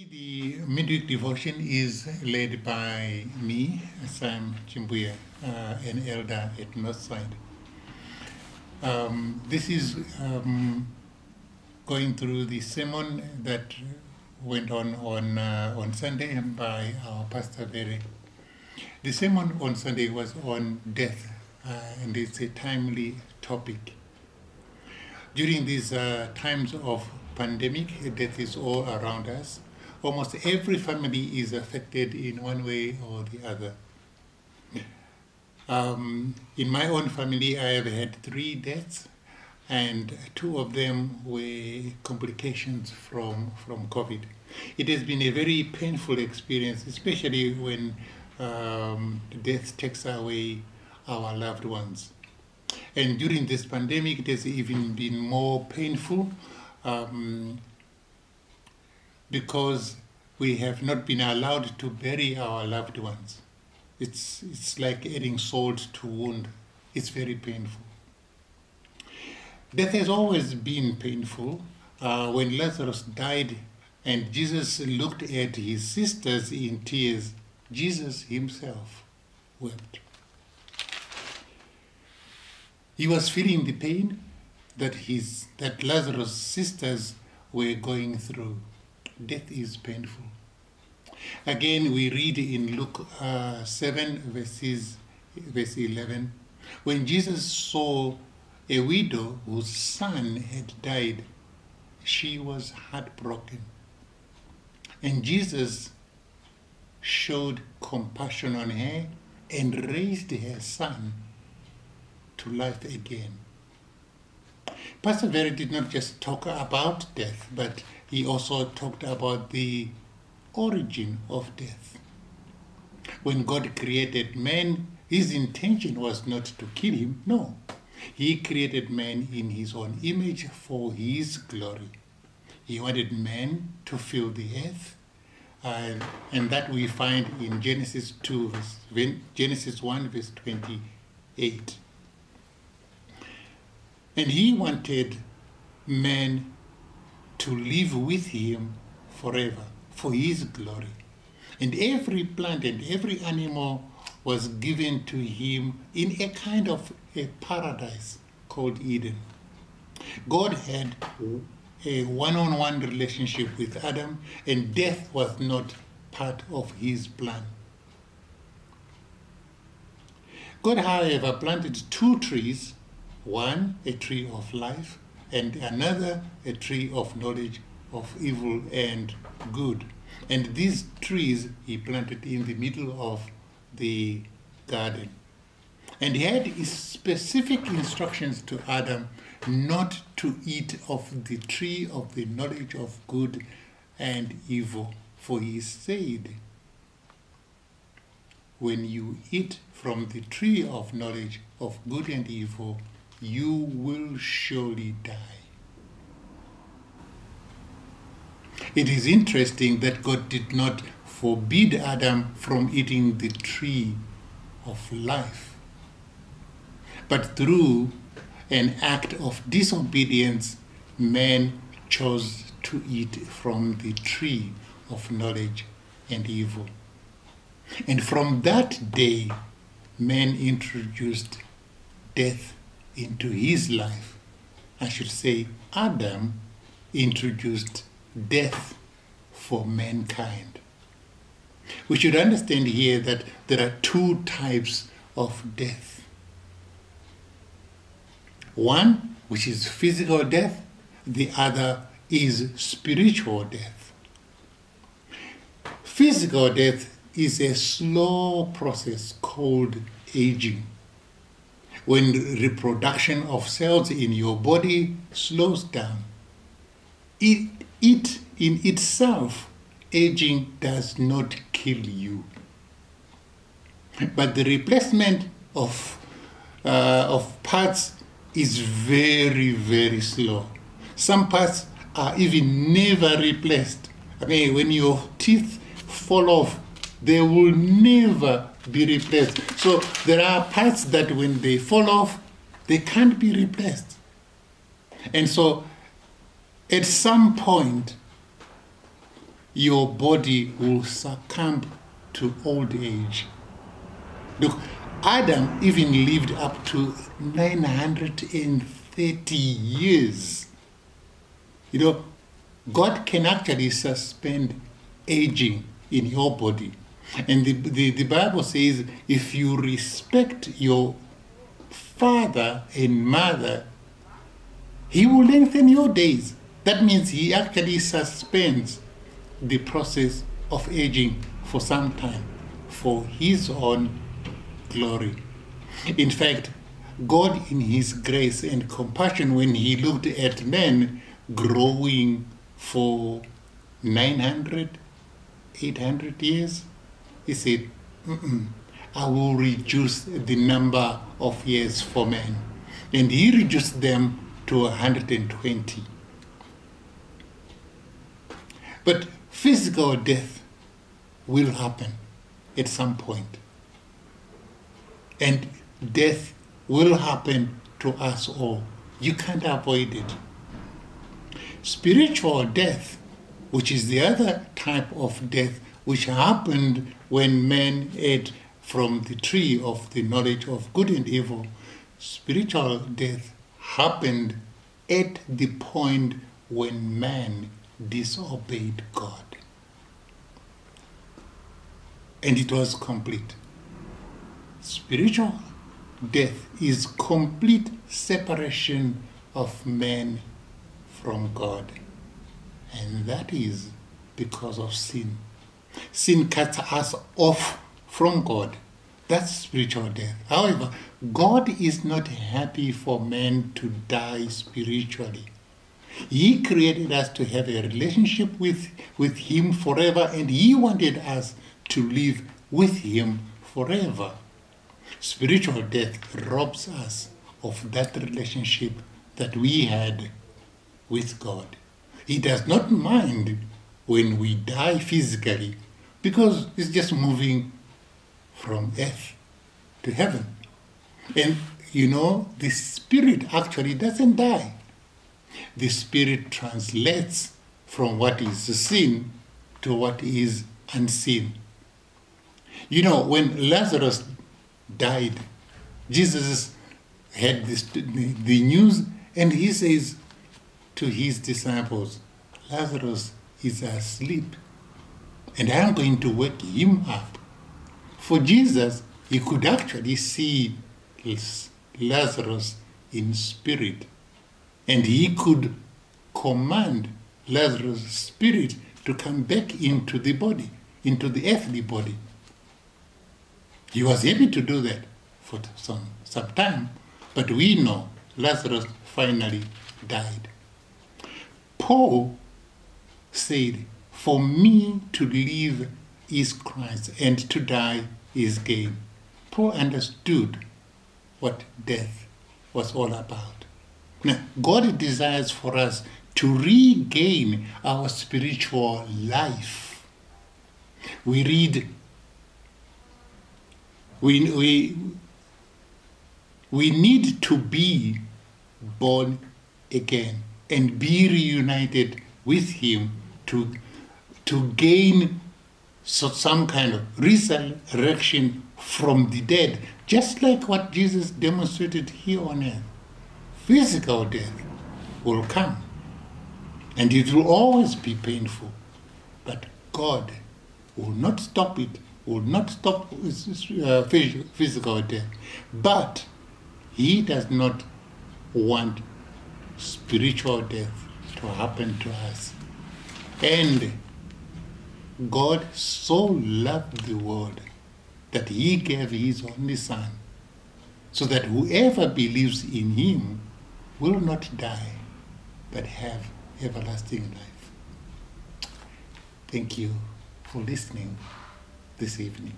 The midweek devotion is led by me, Sam Chimbuya, an elder at Northside. This is going through the sermon that went on Sunday by our Pastor Berry. The sermon on Sunday was on death, and it's a timely topic. During these times of pandemic, death is all around us. Almost every family is affected in one way or the other. In my own family, I have had 3 deaths, and 2 of them were complications from COVID. It has been a very painful experience, especially when death takes away our loved ones. And during this pandemic, it has even been more painful because we have not been allowed to bury our loved ones. It's like adding salt to wound. It's very painful. Death has always been painful. When Lazarus died and Jesus looked at his sisters in tears, Jesus himself wept. He was feeling the pain that Lazarus' sisters were going through. Death is painful. Again, we read in Luke 7, verse 11, when Jesus saw a widow whose son had died, she was heartbroken. And Jesus showed compassion on her and raised her son to life again. Pastor Berry did not just talk about death, but he also talked about the origin of death. When God created man, his intention was not to kill him. No, he created man in his own image for his glory. He wanted man to fill the earth, and that we find in Genesis 1, verse 28. And he wanted man to live with him forever, for his glory. And every plant and every animal was given to him in a kind of a paradise called Eden. God had a one-on-one relationship with Adam, and death was not part of his plan. God, however, planted 2 trees, one a tree of life, and another a tree of knowledge of evil and good. And these trees he planted in the middle of the garden. And he had specific instructions to Adam not to eat of the tree of the knowledge of good and evil. For he said, when you eat from the tree of knowledge of good and evil, you will surely die. It is interesting that God did not forbid Adam from eating the tree of life, but through an act of disobedience, man chose to eat from the tree of knowledge and evil. And from that day, man introduced death into his life. I should say Adam introduced death for mankind. We should understand here that there are 2 types of death. One, which is physical death, the other is spiritual death. Physical death is a slow process called aging, when reproduction of cells in your body slows down. It in itself, aging does not kill you. But the replacement of parts is very, very slow. Some parts are even never replaced. I mean, when your teeth fall off, they will never be replaced. So there are parts that when they fall off, they can't be replaced. And so at some point, your body will succumb to old age. Look, Adam even lived up to 930 years. You know, God can actually suspend aging in your body. And the Bible says, if you respect your father and mother, he will lengthen your days. That means he actually suspends the process of aging for some time for his own glory. In fact, God in his grace and compassion, when he looked at men growing for 900, 800 years, he said, I will reduce the number of years for men. And he reduced them to 120. But physical death will happen at some point. And death will happen to us all. You can't avoid it. Spiritual death, which is the other type of death which happened when men ate from the tree of the knowledge of good and evil, spiritual death happened at the point when man disobeyed God. And it was complete. Spiritual death is complete separation of man from God. And that is because of sin. Sin cuts us off from God. That's spiritual death. However, God is not happy for man to die spiritually. He created us to have a relationship with him forever, and he wanted us to live with him forever. Spiritual death robs us of that relationship that we had with God. He does not mind when we die physically, because it's just moving from earth to heaven. And you know, the spirit actually doesn't die. The spirit translates from what is seen to what is unseen. You know, when Lazarus died, Jesus had the news, and he says to his disciples, Lazarus is asleep, and I'm going to wake him up. For Jesus, he could actually see Lazarus in spirit, and he could command Lazarus' spirit to come back into the body, into the earthly body. He was able to do that for some time, but we know Lazarus finally died. Paul said, for me to live is Christ, and to die is gain. Paul understood what death was all about. Now, God desires for us to regain our spiritual life. We read, we need to be born again and be reunited with him to gain some kind of resurrection from the dead, just like what Jesus demonstrated here on earth. Physical death will come, and it will always be painful, but God will not stop it, will not stop physical death. But he does not want spiritual death to happen to us. And God so loved the world that he gave his only Son, so that whoever believes in him will not die, but have everlasting life. Thank you for listening this evening.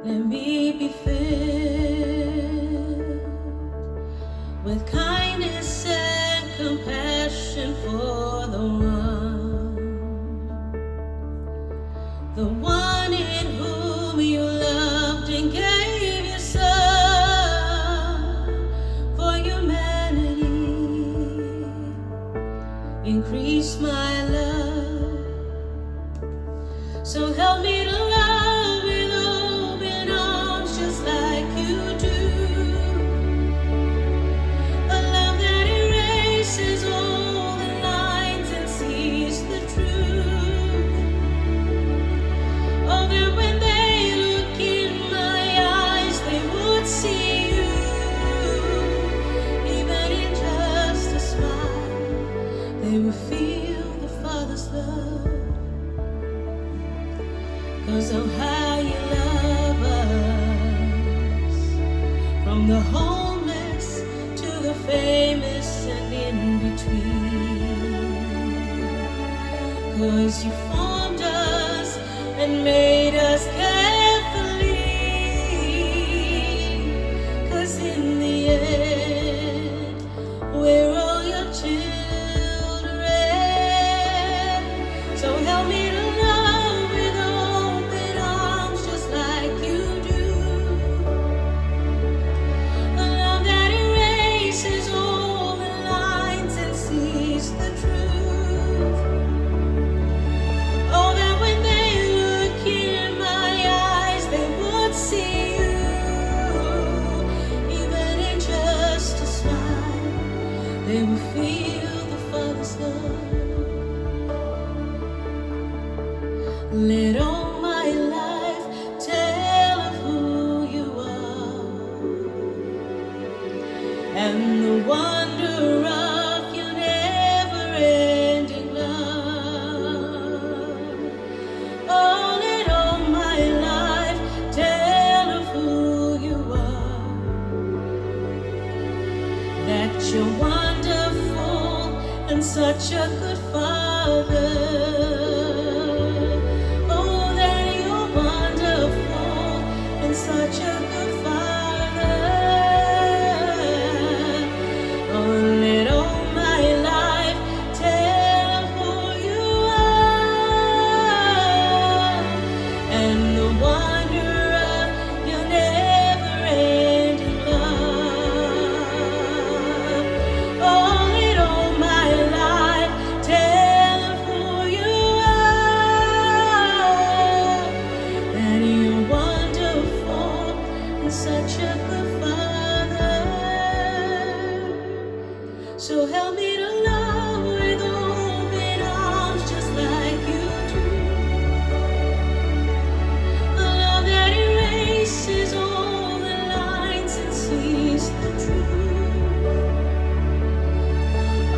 Let me be filled with kindness and compassion for the one in whom you love homeless to the famous and in between. 'Cause you formed us and made us carefully. 'Cause in the end, we're all your children. So help me to love with open arms just like you do. A love that erases all the lines and sees the truth. Oh, that when they look in my eyes, they would see you. Even in just a smile, they will feel the Father's love. Let all my life tell of who you are and the wonder of your never-ending love. Oh, let all my life tell of who you are, that you're wonderful and such a good Father. Oh, that you're wonderful and such a good Father. Oh, let all my life tell of who you are and the wonder of your never-ending love. Oh, let all my life tell of who you are, that you're wonderful and such a good Father. So help me to love with open arms just like you do. A love that erases all the lines and sees the truth.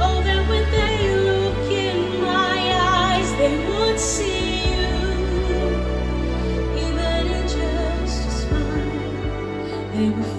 Oh, that when they look in my eyes, they would see you. Even in just a smile, they would